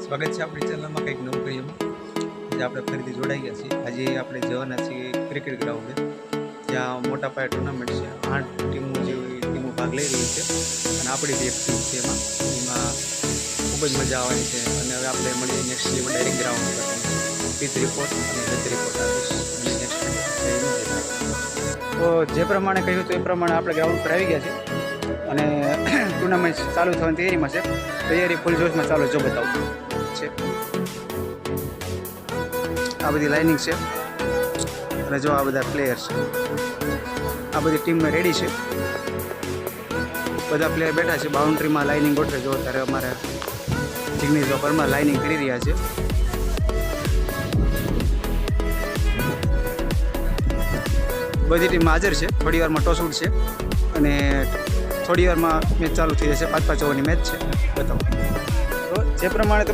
સ્વાગત છે આપણી ચેનલમાં કંઈક નવું કંઈ એમાં આજે આપણે ફરીથી જોડાઈ ગયા છીએ. આજે આપણે જવાના છીએ ક્રિકેટ ગ્રાઉન્ડે, જ્યાં મોટા પાયે ટુર્નામેન્ટ છે. 8 ટીમો જેવી ટીમો ભાગ લઈ રહી છે અને આપણી બી એક ટીમ છે. એમાં ખૂબ જ મજા આવવાની છે. અને હવે આપણે મળીએ નેક્સ્ટ ડે ડાયરેક્ટ ગ્રાઉન્ડ પર પીચ રિપોર્ટ અને ગત રિપોર્ટ આપીશ. અને નેક્સ્ટ તો જે પ્રમાણે કહ્યું હતું એ પ્રમાણે આપણે ગ્રાઉન્ડ પર આવી ગયા છીએ અને ટુર્નામેન્ટ ચાલુ થવાની તૈયારીમાં છે. તૈયારી ફૂલ જોશમાં ચાલુ જો બતાવું છે. આ બધી લાઇનિંગ છે અને જો આ બધા પ્લેયર છે. આ બધી ટીમમાં રેડી છે. બધા પ્લેયર બેઠા છે બાઉન્ડ્રીમાં લાઇનિંગ ગોઠવે. જો ત્યારે અમારે જિગ્નેશ પરમાર લાઇનિંગ કરી રહ્યા છે. બધી ટીમ હાજર છે. થોડી વારમાં ટોસ ઉડશે અને થોડી વારમાં મેચ ચાલુ થઈ જશે. 5-5 ઓવરની મેચ છે. બતાવો તો જે પ્રમાણે